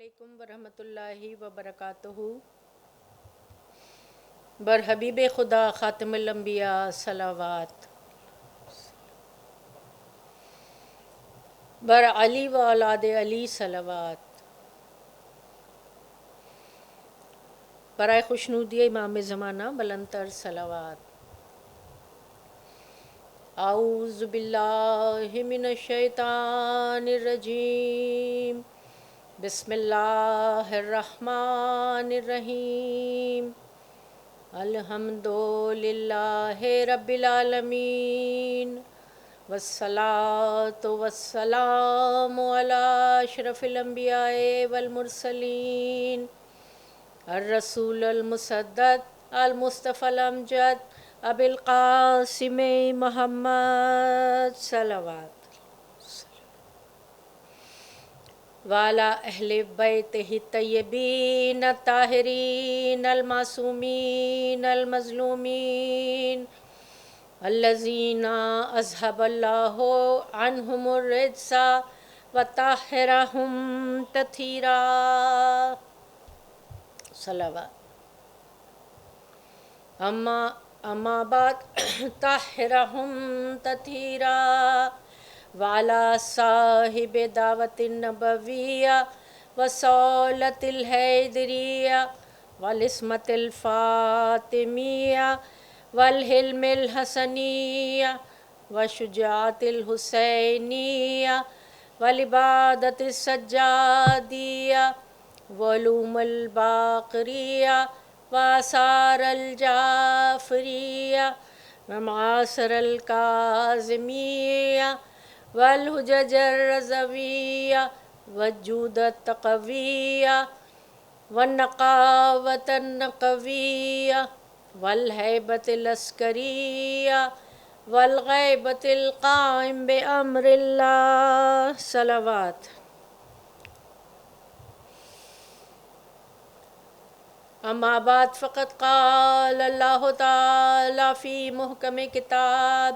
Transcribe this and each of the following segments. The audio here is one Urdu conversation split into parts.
علیکم ورحمۃ اللہ وبرکاتہ۔ بر حبیب خدا خاتم الانبیاء صلوات، بر علی و اولاد علی صلوات، برائے خوشنودی امام زمانہ بلند تر صلوات۔ اعوذ باللہ من الشیطان الرجیم، بسم اللہ الرحمن الرحیم، الحمد للہ رب العالمین، والصلاة والسلام علی اشرف الانبیاء والمرسلین، الرسول المصدق المصطفى الامجد ابی القاسم محمد صلوات، وعلی اہل بیتہ الطیبین الطاہرین المعصومین المظلومین، الذین اذھب اللہ عنہم الرجس وطہرہم تطہیرا صلوات۔ اما بعد، طہرہم تطہیرا، وعلی صاحب دعوت النبویہ وصولۃ الحیدریہ والعصمۃ الفاطمیہ والحلم الحسنیہ وشجاعت الحسینیہ والعبادت السجادیہ وعلوم الباقریہ وآثار الجعفریہ ومعاصر الکاظمیہ والحجج الرضویہ والجود التقویہ والنقاوۃ النقویہ والہیبۃ العسکریہ والغیبۃ القائم بامر اللہ صلوات۔ اما بعد، فقد قال اللہ تعالی فی محکم کتاب،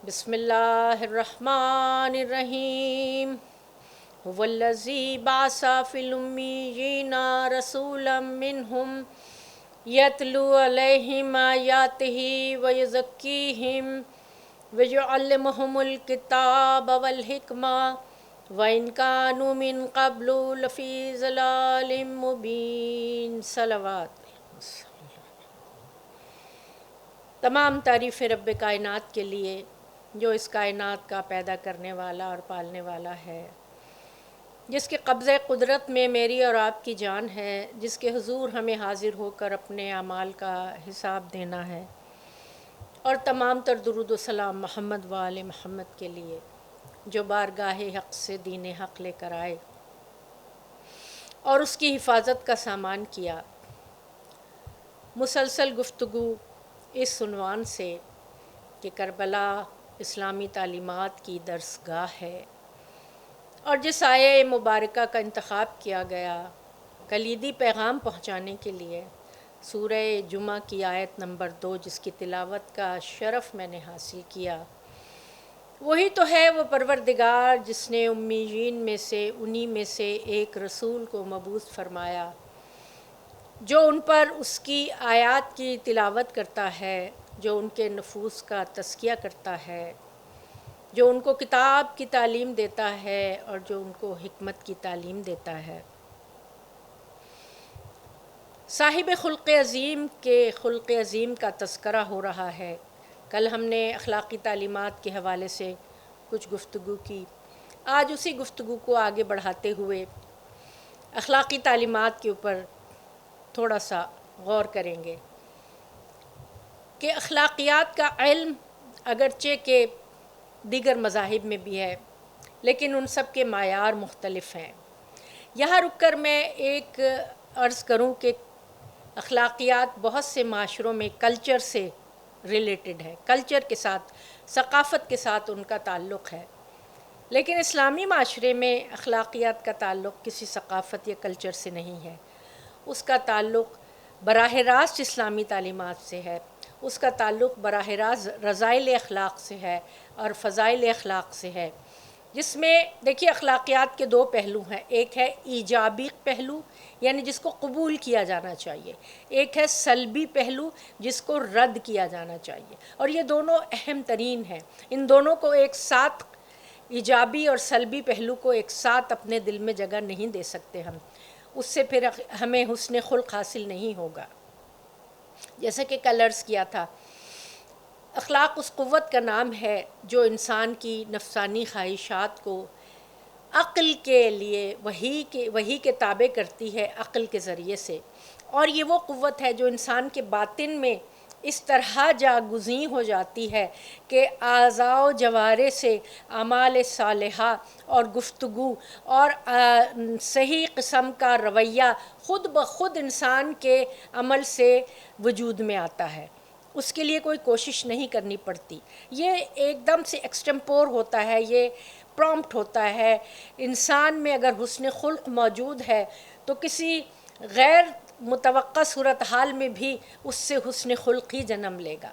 بسم اللہ الرحمن الرحیم، هو الذی بعث فی الامیین رسولا منہم یتلو علیہم آیاتہ ویزکیہم ویعلمہم الکتاب والحکمہ وَإِن كَانُوا مِن قَبْلُ لَفِي ضَلَالٍ مُبِينٍ صلوات۔ تمام تعریف رب کائنات کے لیے جو اس کائنات کا پیدا کرنے والا اور پالنے والا ہے، جس کے قبضۂ قدرت میں میری اور آپ کی جان ہے، جس کے حضور ہمیں حاضر ہو کر اپنے اعمال کا حساب دینا ہے، اور تمام تر درود و سلام محمد و آل محمد کے لیے جو بارگاہ حق سے دین حق لے کر آئے اور اس کی حفاظت کا سامان کیا۔ مسلسل گفتگو اس عنوان سے کہ کربلا اسلامی تعلیمات کی درسگاہ ہے، اور جس آیہ مبارکہ کا انتخاب کیا گیا کلیدی پیغام پہنچانے کے لیے، سورہ جمعہ کی آیت نمبر 2، جس کی تلاوت کا شرف میں نے حاصل کیا، وہی تو ہے وہ پروردگار جس نے امیین میں سے انہی میں سے ایک رسول کو مبعوث فرمایا جو ان پر اس کی آیات کی تلاوت کرتا ہے، جو ان کے نفوس کا تزکیہ کرتا ہے، جو ان کو کتاب کی تعلیم دیتا ہے اور جو ان کو حکمت کی تعلیم دیتا ہے۔ صاحب خلق عظیم کے خلق عظیم کا تذکرہ ہو رہا ہے۔ کل ہم نے اخلاقی تعلیمات کے حوالے سے کچھ گفتگو کی، آج اسی گفتگو کو آگے بڑھاتے ہوئے اخلاقی تعلیمات کے اوپر تھوڑا سا غور کریں گے کہ اخلاقیات کا علم اگرچہ کہ دیگر مذاہب میں بھی ہے، لیکن ان سب کے معیار مختلف ہیں۔ یہاں رک کر میں ایک عرض کروں کہ اخلاقیات بہت سے معاشروں میں کلچر سے ریلیٹڈ ہے، کلچر کے ساتھ، ثقافت کے ساتھ ان کا تعلق ہے، لیکن اسلامی معاشرے میں اخلاقیات کا تعلق کسی ثقافت یا کلچر سے نہیں ہے۔ اس کا تعلق براہ راست اسلامی تعلیمات سے ہے، اس کا تعلق براہ راست رذائل اخلاق سے ہے اور فضائل اخلاق سے ہے، جس میں دیکھیے اخلاقیات کے دو پہلو ہیں، ایک ہے ایجابی پہلو یعنی جس کو قبول کیا جانا چاہیے، ایک ہے سلبی پہلو جس کو رد کیا جانا چاہیے، اور یہ دونوں اہم ترین ہیں۔ ان دونوں کو ایک ساتھ، ایجابی اور سلبی پہلو کو ایک ساتھ اپنے دل میں جگہ نہیں دے سکتے ہم، اس سے پھر ہمیں حسن خلق حاصل نہیں ہوگا۔ جیسے کہ کل عرض کیا تھا، اخلاق اس قوت کا نام ہے جو انسان کی نفسانی خواہشات کو عقل کے لیے وحی کے تابع کرتی ہے، عقل کے ذریعے سے، اور یہ وہ قوت ہے جو انسان کے باطن میں اس طرح جاگزیں ہو جاتی ہے کہ اعضاء و جوارح سے اعمال صالحہ اور گفتگو اور صحیح قسم کا رویہ خود بخود انسان کے عمل سے وجود میں آتا ہے، اس کے لیے کوئی کوشش نہیں کرنی پڑتی، یہ ایک دم سے ایکسٹمپور ہوتا ہے، یہ پرومپٹ ہوتا ہے۔ انسان میں اگر حسن خلق موجود ہے تو کسی غیر متوقع صورتحال میں بھی اس سے حسن خلق ہی جنم لے گا،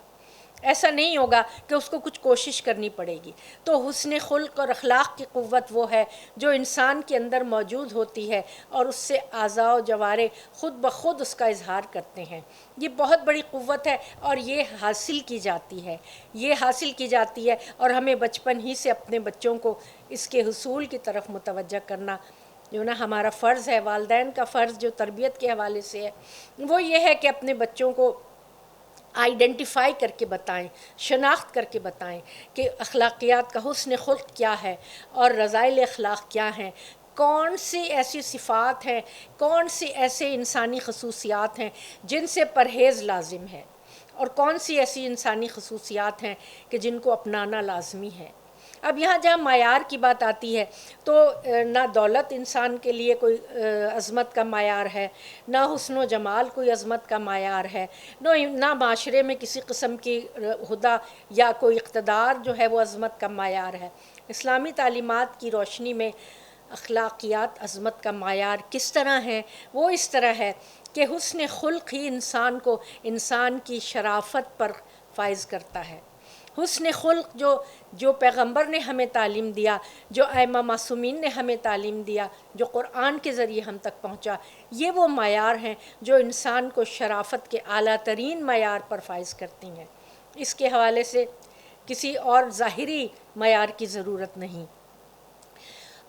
ایسا نہیں ہوگا کہ اس کو کچھ کوشش کرنی پڑے گی۔ تو حسن خلق اور اخلاق کی قوت وہ ہے جو انسان کے اندر موجود ہوتی ہے اور اس سے اعضاء و جوارح خود بخود اس کا اظہار کرتے ہیں۔ یہ بہت بڑی قوت ہے اور یہ حاصل کی جاتی ہے، یہ حاصل کی جاتی ہے، اور ہمیں بچپن ہی سے اپنے بچوں کو اس کے حصول کی طرف متوجہ کرنا جو نا ہمارا فرض ہے، والدین کا فرض جو تربیت کے حوالے سے ہے، وہ یہ ہے کہ اپنے بچوں کو آئیڈینٹیفائی کر کے بتائیں، شناخت کر کے بتائیں کہ اخلاقیات کا حسن خلق کیا ہے اور رذائل اخلاق کیا ہیں، کون سی ایسی صفات ہیں، کون سی ایسے انسانی خصوصیات ہیں جن سے پرہیز لازم ہے، اور کون سی ایسی انسانی خصوصیات ہیں کہ جن کو اپنانا لازمی ہے۔ اب یہاں جہاں معیار کی بات آتی ہے تو نہ دولت انسان کے لیے کوئی عظمت کا معیار ہے، نہ حسن و جمال کوئی عظمت کا معیار ہے، نہ معاشرے میں کسی قسم کی ہدیٰ یا کوئی اقتدار جو ہے وہ عظمت کا معیار ہے۔ اسلامی تعلیمات کی روشنی میں اخلاقیات عظمت کا معیار کس طرح ہے؟ وہ اس طرح ہے کہ حسن خلق ہی انسان کو انسان کی شرافت پر فائز کرتا ہے۔ حسن خلق جو پیغمبر نے ہمیں تعلیم دیا، جو ائمہ معصومین نے ہمیں تعلیم دیا، جو قرآن کے ذریعے ہم تک پہنچا، یہ وہ معیار ہیں جو انسان کو شرافت کے اعلیٰ ترین معیار پر فائز کرتی ہیں۔ اس کے حوالے سے کسی اور ظاہری معیار کی ضرورت نہیں،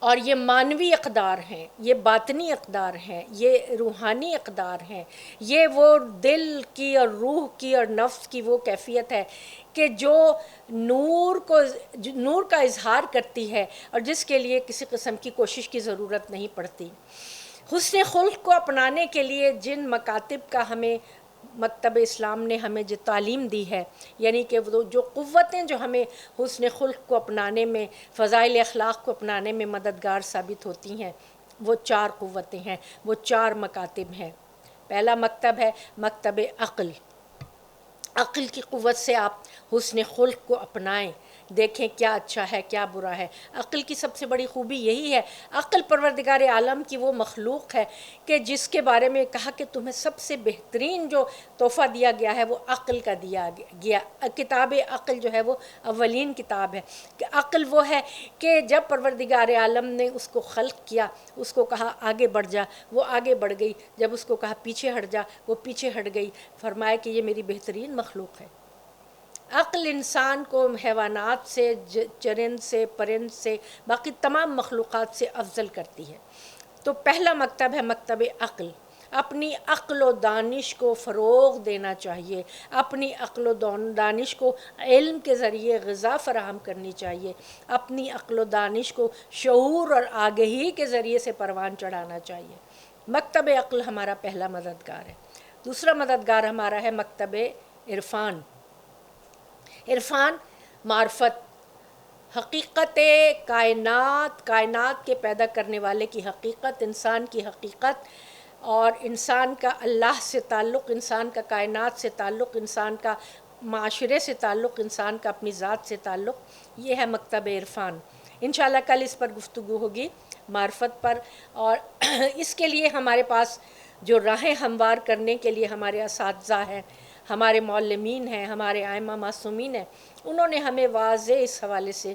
اور یہ معنوی اقدار ہیں، یہ باطنی اقدار ہیں، یہ روحانی اقدار ہیں، یہ وہ دل کی اور روح کی اور نفس کی وہ کیفیت ہے کہ جو نور کا اظہار کرتی ہے اور جس کے لیے کسی قسم کی کوشش کی ضرورت نہیں پڑتی۔ حسن خلق کو اپنانے کے لیے جن مکاتب کا ہمیں مکتب اسلام نے ہمیں جو تعلیم دی ہے، یعنی کہ وہ جو قوتیں جو ہمیں حسن خلق کو اپنانے میں، فضائل اخلاق کو اپنانے میں مددگار ثابت ہوتی ہیں، وہ 4 قوتیں ہیں، وہ 4 مکاتب ہیں۔ پہلا مکتب ہے مکتب عقل۔ عقل کی قوت سے آپ حسن خلق کو اپنائیں، دیکھیں کیا اچھا ہے کیا برا ہے۔ عقل کی سب سے بڑی خوبی یہی ہے، عقل پروردگار عالم کی وہ مخلوق ہے کہ جس کے بارے میں کہا کہ تمہیں سب سے بہترین جو تحفہ دیا گیا ہے وہ عقل کا دیا گیا۔ کتاب عقل جو ہے وہ اولین کتاب ہے، کہ عقل وہ ہے کہ جب پروردگار عالم نے اس کو خلق کیا، اس کو کہا آگے بڑھ جا، وہ آگے بڑھ گئی، جب اس کو کہا پیچھے ہٹ جا، وہ پیچھے ہٹ گئی، فرمایا کہ یہ میری بہترین مخلوق ہے۔ عقل انسان کو حیوانات سے، چرند سے، پرند سے، باقی تمام مخلوقات سے افضل کرتی ہے۔ تو پہلا مکتب ہے مکتب عقل۔ اپنی عقل و دانش کو فروغ دینا چاہیے، اپنی عقل و دانش کو علم کے ذریعے غذا فراہم کرنی چاہیے، اپنی عقل و دانش کو شعور اور آگہی کے ذریعے سے پروان چڑھانا چاہیے۔ مکتب عقل ہمارا پہلا مددگار ہے۔ دوسرا مددگار ہمارا ہے مکتب عرفان۔ عرفان معرفت، حقیقت کائنات کے پیدا کرنے والے کی حقیقت، انسان کی حقیقت، اور انسان کا اللہ سے تعلق، انسان کا کائنات سے تعلق، انسان کا معاشرے سے تعلق، انسان کا اپنی ذات سے تعلق، یہ ہے مکتب عرفان۔ انشاءاللہ کل اس پر گفتگو ہوگی، معرفت پر، اور اس کے لیے ہمارے پاس جو راہیں ہموار کرنے کے لیے ہمارے اساتذہ ہیں، ہمارے معلمین ہیں، ہمارے ائمہ معصومین ہیں، انہوں نے ہمیں واضح اس حوالے سے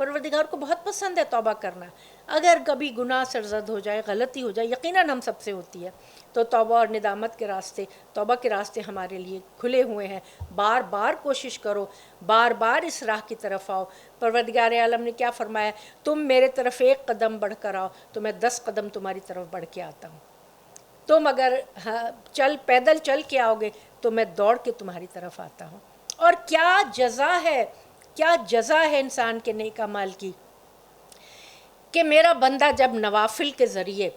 پروردگار کو بہت پسند ہے توبہ کرنا. اگر کبھی گناہ سرزد ہو جائے، غلطی ہو جائے، یقیناً ہم سب سے ہوتی ہے، تو توبہ اور ندامت کے راستے، توبہ کے راستے ہمارے لیے کھلے ہوئے ہیں. بار بار کوشش کرو، بار بار اس راہ کی طرف آؤ. پروردگار عالم نے کیا فرمایا؟ تم میرے طرف 1 قدم بڑھ کر آؤ تو میں 10 قدم تمہاری طرف بڑھ کے آتا ہوں. تم اگر پیدل چل کے آؤ گے تو میں دوڑ کے تمہاری طرف آتا ہوں. اور کیا جزا ہے، کیا جزا ہے انسان کے نیک اعمال کی، کہ میرا بندہ جب نوافل کے ذریعے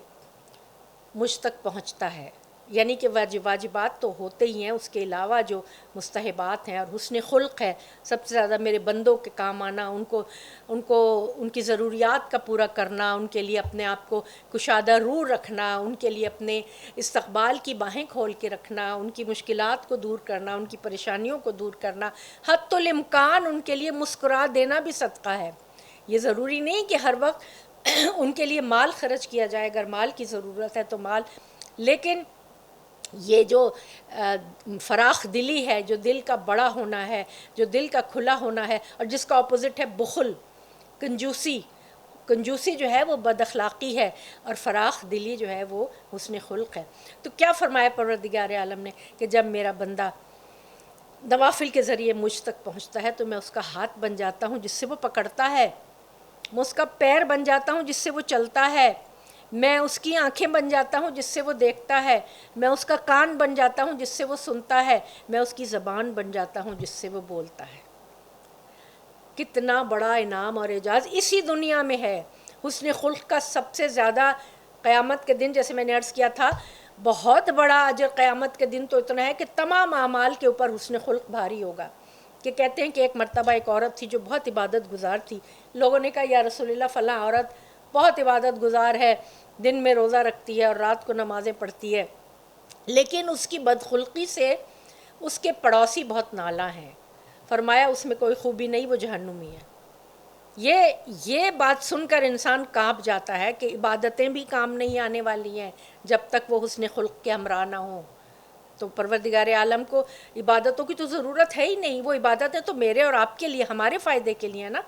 مجھ تک پہنچتا ہے، یعنی کہ واجبات تو ہوتے ہی ہیں، اس کے علاوہ جو مستحبات ہیں اور حسن خلق ہے، سب سے زیادہ میرے بندوں کے کام آنا، ان کی ضروریات کا پورا کرنا، ان کے لیے اپنے آپ کو کشادہ روح رکھنا، ان کے لیے اپنے استقبال کی باہیں کھول کے رکھنا، ان کی مشکلات کو دور کرنا، ان کی پریشانیوں کو دور کرنا، حتی الامکان ان کے لیے مسکرا دینا بھی صدقہ ہے. یہ ضروری نہیں کہ ہر وقت ان کے لیے مال خرچ کیا جائے، اگر مال کی ضرورت ہے تو مال، لیکن یہ جو فراخ دلی ہے، جو دل کا بڑا ہونا ہے، جو دل کا کھلا ہونا ہے، اور جس کا اپوزٹ ہے بخل، کنجوسی جو ہے وہ بد اخلاقی ہے، اور فراخ دلی جو ہے وہ حسن خلق ہے. تو کیا فرمایا پروردگار عالم نے کہ جب میرا بندہ نوافل کے ذریعے مجھ تک پہنچتا ہے تو میں اس کا ہاتھ بن جاتا ہوں جس سے وہ پکڑتا ہے، میں اس کا پیر بن جاتا ہوں جس سے وہ چلتا ہے، میں اس کی آنکھیں بن جاتا ہوں جس سے وہ دیکھتا ہے، میں اس کا کان بن جاتا ہوں جس سے وہ سنتا ہے، میں اس کی زبان بن جاتا ہوں جس سے وہ بولتا ہے. کتنا بڑا انعام اور اعزاز اسی دنیا میں ہے. حسن خلق کا سب سے زیادہ قیامت کے دن، جیسے میں نے عرض کیا تھا، بہت بڑا اجر قیامت کے دن تو اتنا ہے کہ تمام اعمال کے اوپر حسن خلق بھاری ہوگا. کہ کہتے ہیں کہ ایک مرتبہ ایک عورت تھی جو بہت عبادت گزار تھی. لوگوں نے کہا یا رسول اللہ فلاں عورت بہت عبادت گزار ہے، دن میں روزہ رکھتی ہے اور رات کو نمازیں پڑھتی ہے، لیکن اس کی بدخلقی سے اس کے پڑوسی بہت نالاں ہیں. فرمایا اس میں کوئی خوبی نہیں، وہ جہنمی ہے. یہ بات سن کر انسان کانپ جاتا ہے کہ عبادتیں بھی کام نہیں آنے والی ہیں جب تک وہ حسن خلق کے ہمراہ نہ ہوں. تو پروردگار عالم کو عبادتوں کی تو ضرورت ہے ہی نہیں. وہ عبادتیں تو میرے اور آپ کے لیے، ہمارے فائدے کے لیے نا،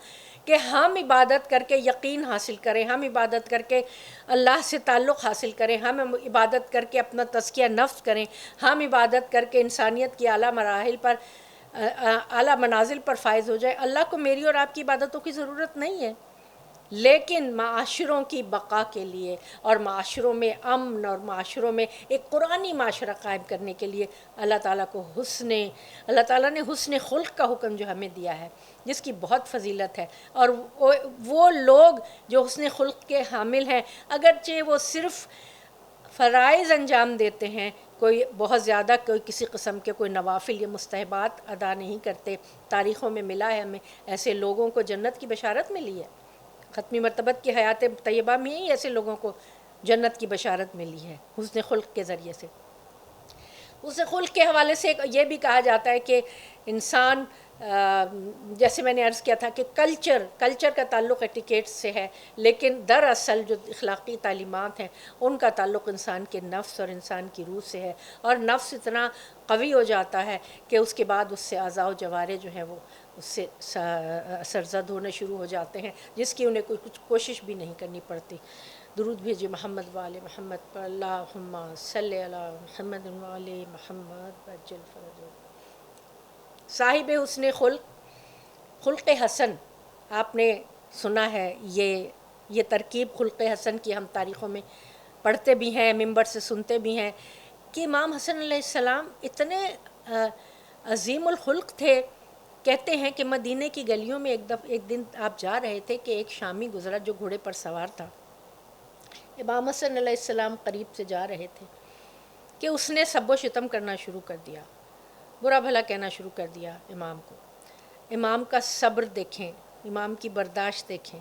کہ ہم عبادت کر کے یقین حاصل کریں، ہم عبادت کر کے اللہ سے تعلق حاصل کریں، ہم عبادت کر کے اپنا تزکیہ نفس کریں، ہم عبادت کر کے انسانیت کی اعلیٰ مراحل پر، اعلیٰ منازل پر فائز ہو جائے. اللہ کو میری اور آپ کی عبادتوں کی ضرورت نہیں ہے، لیکن معاشروں کی بقا کے لیے اور معاشروں میں امن اور معاشروں میں ایک قرآنی معاشرہ قائم کرنے کے لیے اللہ تعالیٰ نے حسن خلق کا حکم جو ہمیں دیا ہے، جس کی بہت فضیلت ہے. اور وہ لوگ جو حسن خلق کے حامل ہیں، اگرچہ وہ صرف فرائض انجام دیتے ہیں، کوئی بہت زیادہ کوئی کسی قسم کے کوئی نوافل یا مستحبات ادا نہیں کرتے، تاریخوں میں ملا ہے ہمیں ایسے لوگوں کو جنت کی بشارت ملی ہے. ختمی مرتبت کی حیات طیبہ میں ہی ایسے لوگوں کو جنت کی بشارت ملی ہے حسن خلق کے ذریعے سے. حسن خلق کے حوالے سے یہ بھی کہا جاتا ہے کہ انسان، جیسے میں نے عرض کیا تھا کہ کلچر کا تعلق ایٹیکیٹ سے ہے، لیکن دراصل جو اخلاقی تعلیمات ہیں ان کا تعلق انسان کے نفس اور انسان کی روح سے ہے. اور نفس اتنا قوی ہو جاتا ہے کہ اس کے بعد اس سے اعضاء و جوارح جو ہیں وہ اس سے سرزد ہونے شروع ہو جاتے ہیں، جس کی انہیں کچھ کوشش بھی نہیں کرنی پڑتی. درود بھیجیے محمد وآل محمد پر، اللہم صلی علی محمد وآل محمد وعجل فرجہ. صاحب حسن خلق حسن، آپ نے سنا ہے یہ ترکیب خلق حسن کی ہم تاریخوں میں پڑھتے بھی ہیں، منبر سے سنتے بھی ہیں کہ امام حسن علیہ السلام اتنے عظیم الخلق تھے. کہتے ہیں کہ مدینہ کی گلیوں میں ایک دن آپ جا رہے تھے کہ ایک شامی گزرا جو گھوڑے پر سوار تھا. امام حسن علیہ السلام قریب سے جا رہے تھے کہ اس نے سب و شتم کرنا شروع کر دیا، برا بھلا کہنا شروع کر دیا امام کو. امام کا صبر دیکھیں، امام کی برداشت دیکھیں.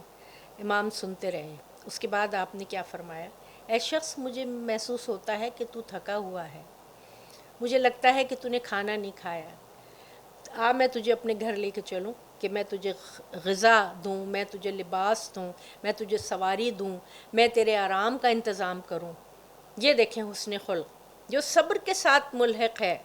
امام سنتے رہے. اس کے بعد آپ نے کیا فرمایا؟ اے شخص، مجھے محسوس ہوتا ہے کہ تو تھکا ہوا ہے، مجھے لگتا ہے کہ تو نے کھانا نہیں کھایا. میں تجھے اپنے گھر لے کے چلوں کہ میں تجھے غذا دوں، میں تجھے لباس دوں، میں تجھے سواری دوں، میں تیرے آرام کا انتظام کروں. یہ دیکھیں حسن خلق جو صبر کے ساتھ ملحق ہے.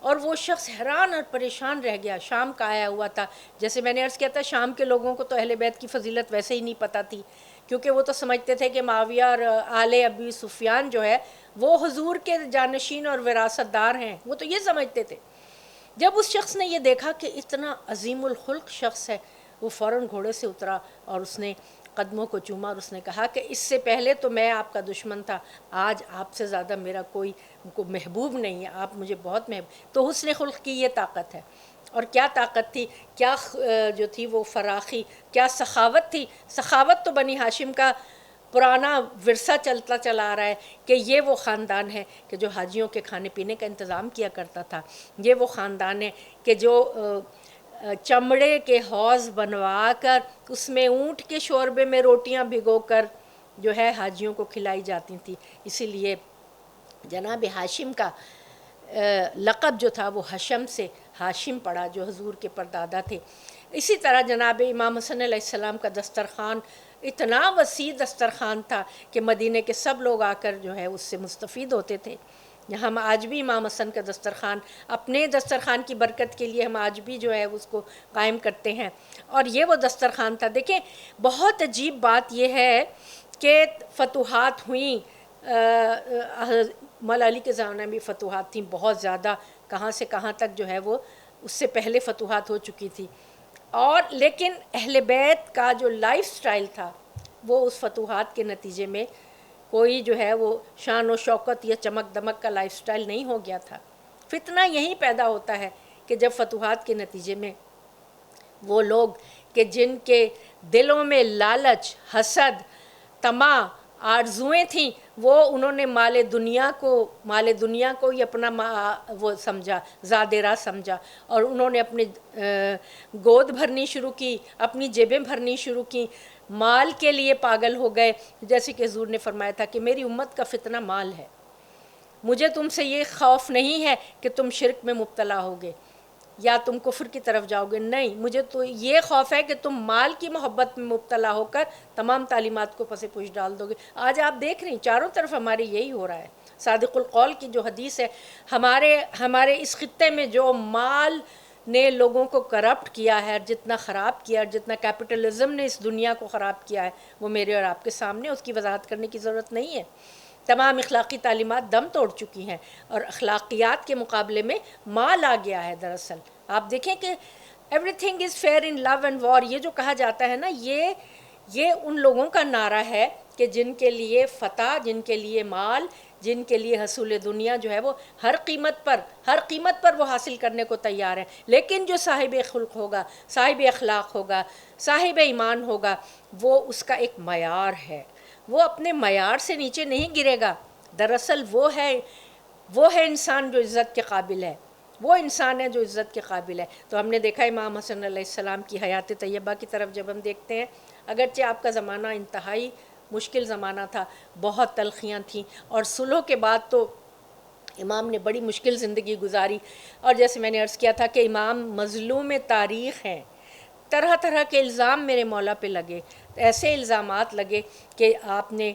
اور وہ شخص حیران اور پریشان رہ گیا. شام کا آیا ہوا تھا. جیسے میں نے عرض کیا تھا شام کے لوگوں کو تو اہل بیت کی فضیلت ویسے ہی نہیں پتہ تھی، کیونکہ وہ تو سمجھتے تھے کہ معاویہ اور آل ابی سفیان جو ہے وہ حضور کے جانشین اور وراثت دار ہیں، وہ تو یہ سمجھتے تھے. جب اس شخص نے یہ دیکھا کہ اتنا عظیم الخلق شخص ہے، وہ فوراً گھوڑے سے اترا اور اس نے قدموں کو چوما اور اس نے کہا کہ اس سے پہلے تو میں آپ کا دشمن تھا، آج آپ سے زیادہ میرا کوئی محبوب نہیں ہے، آپ مجھے بہت محبوب. تو حسن خلق کی یہ طاقت ہے. اور کیا طاقت تھی، کیا جو تھی وہ فراخی، کیا سخاوت تھی. سخاوت تو بنی ہاشم کا پرانا ورثہ چلتا چلا آ رہا ہے کہ یہ وہ خاندان ہے کہ جو حاجیوں کے کھانے پینے کا انتظام کیا کرتا تھا. یہ وہ خاندان ہے کہ جو چمڑے کے حوض بنوا کر اس میں اونٹ کے شوربے میں روٹیاں بھگو کر جو ہے حاجیوں کو کھلائی جاتی تھیں. اسی لیے جناب ہاشم کا لقب جو تھا وہ حشم سے ہاشم پڑا، جو حضور کے پردادا تھے. اسی طرح جناب امام حسن علیہ السلام کا دسترخوان اتنا وسیع دسترخوان تھا کہ مدینے کے سب لوگ آ کر جو ہے اس سے مستفید ہوتے تھے. ہم آج بھی امام حسن کا دسترخوان اپنے دسترخوان کی برکت کے لیے ہم آج بھی جو ہے اس کو قائم کرتے ہیں. اور یہ وہ دسترخوان تھا. دیکھیں بہت عجیب بات یہ ہے کہ فتوحات ہوئیں، مولا علی کے زمانے میں فتوحات تھیں بہت زیادہ، کہاں سے کہاں تک جو ہے وہ اس سے پہلے فتوحات ہو چکی تھی. اور لیکن اہل بیت کا جو لائف سٹائل تھا وہ اس فتوحات کے نتیجے میں کوئی جو ہے وہ شان و شوکت یا چمک دمک کا لائف سٹائل نہیں ہو گیا تھا. فتنہ یہیں پیدا ہوتا ہے کہ جب فتوحات کے نتیجے میں وہ لوگ کہ جن کے دلوں میں لالچ، حسد، طمع، آرزوئیں تھیں، وہ انہوں نے مال دنیا کو ہی اپنا وہ سمجھا، زاد راہ سمجھا، اور انہوں نے اپنی گود بھرنی شروع کی، اپنی جیبیں بھرنی شروع کی، مال کے لیے پاگل ہو گئے. جیسے کہ حضور نے فرمایا تھا کہ میری امت کا فتنہ مال ہے، مجھے تم سے یہ خوف نہیں ہے کہ تم شرک میں مبتلا ہوگے یا تم کفر کی طرف جاؤ گے، نہیں، مجھے تو یہ خوف ہے کہ تم مال کی محبت میں مبتلا ہو کر تمام تعلیمات کو پس پوش ڈال دو گے. آج آپ دیکھ رہے ہیں چاروں طرف ہمارے یہی ہو رہا ہے. صادق القول کی جو حدیث ہے، ہمارے اس خطے میں جو مال نے لوگوں کو کرپٹ کیا ہے، جتنا خراب کیا ہے، جتنا کیپٹلزم نے اس دنیا کو خراب کیا ہے، وہ میرے اور آپ کے سامنے، اس کی وضاحت کرنے کی ضرورت نہیں ہے. تمام اخلاقی تعلیمات دم توڑ چکی ہیں اور اخلاقیات کے مقابلے میں مال آ گیا ہے. دراصل آپ دیکھیں کہ everything is fair in love and war, یہ جو کہا جاتا ہے نا، یہ ان لوگوں کا نعرہ ہے کہ جن کے لیے فتح، جن کے لیے مال، جن کے لیے حصول دنیا جو ہے وہ ہر قیمت پر وہ حاصل کرنے کو تیار ہے. لیکن جو صاحب خلق ہوگا، صاحب اخلاق ہوگا، صاحب ایمان ہوگا، وہ اس کا ایک معیار ہے، وہ اپنے معیار سے نیچے نہیں گرے گا. دراصل وہ ہے انسان جو عزت کے قابل ہے، وہ انسان ہے جو عزت کے قابل ہے. تو ہم نے دیکھا امام حسن علیہ السلام کی حیات طیبہ کی طرف جب ہم دیکھتے ہیں، اگرچہ آپ کا زمانہ انتہائی مشکل زمانہ تھا، بہت تلخیاں تھیں، اور صلح کے بعد تو امام نے بڑی مشکل زندگی گزاری. اور جیسے میں نے عرض کیا تھا کہ امام مظلوم تاریخ ہیں. طرح طرح کے الزام میرے مولا پہ لگے، ایسے الزامات لگے کہ آپ نے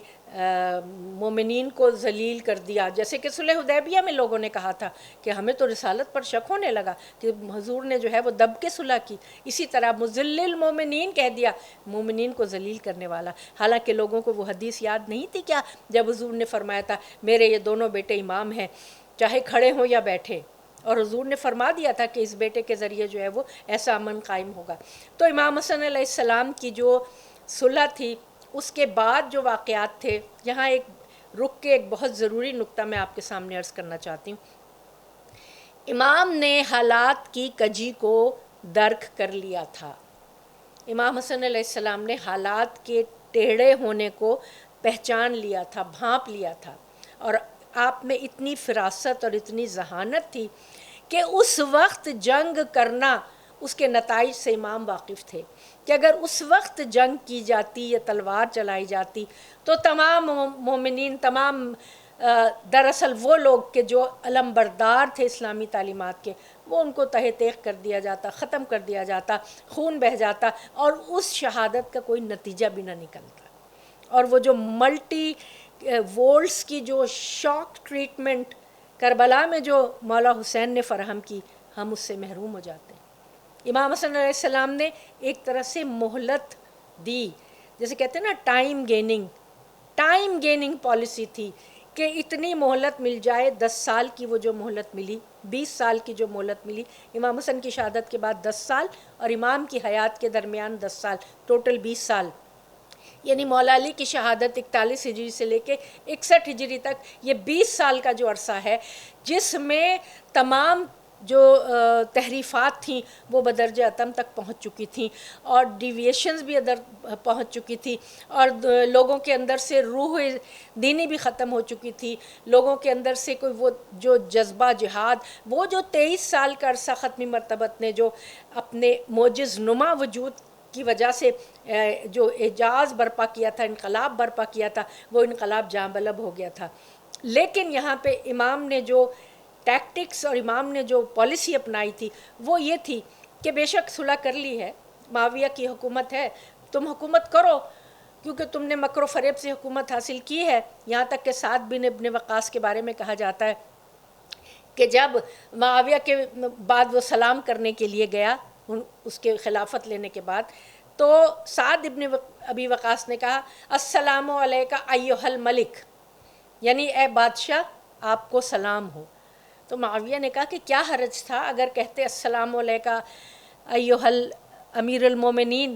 مومنین کو ذلیل کر دیا. جیسے کہ صلح حدیبیہ میں لوگوں نے کہا تھا کہ ہمیں تو رسالت پر شک ہونے لگا کہ حضور نے جو ہے وہ دب کے صلح کی. اسی طرح مذلل مومنین کہہ دیا، مومنین کو ذلیل کرنے والا. حالانکہ لوگوں کو وہ حدیث یاد نہیں تھی کیا جب حضور نے فرمایا تھا میرے یہ دونوں بیٹے امام ہیں، چاہے کھڑے ہوں یا بیٹھے، اور حضور نے فرما دیا تھا کہ اس بیٹے کے ذریعے جو ہے وہ ایسا امن قائم ہوگا. تو امام حسن علیہ السلام کی جو صلح تھی، اس کے بعد جو واقعات تھے، یہاں ایک رک کے ایک بہت ضروری نقطہ میں آپ کے سامنے عرض کرنا چاہتی ہوں. امام نے حالات کی کجی کو درک کر لیا تھا. امام حسن علیہ السلام نے حالات کے ٹیڑھے ہونے کو پہچان لیا تھا، بھانپ لیا تھا، اور آپ میں اتنی فراست اور اتنی ذہانت تھی کہ اس وقت جنگ کرنا، اس کے نتائج سے امام واقف تھے کہ اگر اس وقت جنگ کی جاتی یا تلوار چلائی جاتی تو تمام مومنین، تمام دراصل وہ لوگ کہ جو علم بردار تھے اسلامی تعلیمات کے، وہ ان کو تہہ تیغ کر دیا جاتا، ختم کر دیا جاتا، خون بہہ جاتا، اور اس شہادت کا کوئی نتیجہ بھی نہ نکلتا. اور وہ جو ملٹی وولٹس کی جو شاک ٹریٹمنٹ کربلا میں جو مولا حسین نے فراہم کی ہم اس سے محروم ہو جاتے ہیں۔ امام حسن علیہ السلام نے ایک طرح سے مہلت دی، جیسے کہتے ہیں نا ٹائم گیننگ پالیسی تھی کہ اتنی مہلت مل جائے، 10 سال کی وہ جو مہلت ملی، 20 سال کی جو مہلت ملی، امام حسن کی شہادت کے بعد 10 سال اور امام کی حیات کے درمیان 10 سال، ٹوٹل 20 سال، یعنی مولا علی کی شہادت 41 ہجری سے لے کے 61 ہجری تک یہ 20 سال کا جو عرصہ ہے، جس میں تمام جو تحریفات تھیں وہ بدرجہ اتم تک پہنچ چکی تھیں اور ڈیویشنز بھی ادھر پہنچ چکی تھی، اور لوگوں کے اندر سے روح دینی بھی ختم ہو چکی تھی، لوگوں کے اندر سے کوئی وہ جو جذبہ جہاد، وہ جو 23 سال کا عرصہ ختمی مرتبت نے جو اپنے معجز نما وجود کی وجہ سے جو اعجاز برپا کیا تھا، انقلاب برپا کیا تھا، وہ انقلاب جاں بلب ہو گیا تھا۔ لیکن یہاں پہ امام نے جو ٹیکٹکس اور امام نے جو پالیسی اپنائی تھی وہ یہ تھی کہ بے شک صلح کر لی ہے، معاویہ کی حکومت ہے، تم حکومت کرو کیونکہ تم نے مکر و فریب سے حکومت حاصل کی ہے۔ یہاں تک کہ سعد بن ابن وقاص کے بارے میں کہا جاتا ہے کہ جب معاویہ کے بعد وہ سلام کرنے کے لیے گیا اس کے خلافت لینے کے بعد، تو سعد ابن ابی وقاص نے کہا السلام علیکہ ایھا الملک، یعنی اے بادشاہ آپ کو سلام ہو۔ تو معاویہ نے کہا کہ کیا حرج تھا اگر کہتے السلام علیکہ ایھا امیر المومنین۔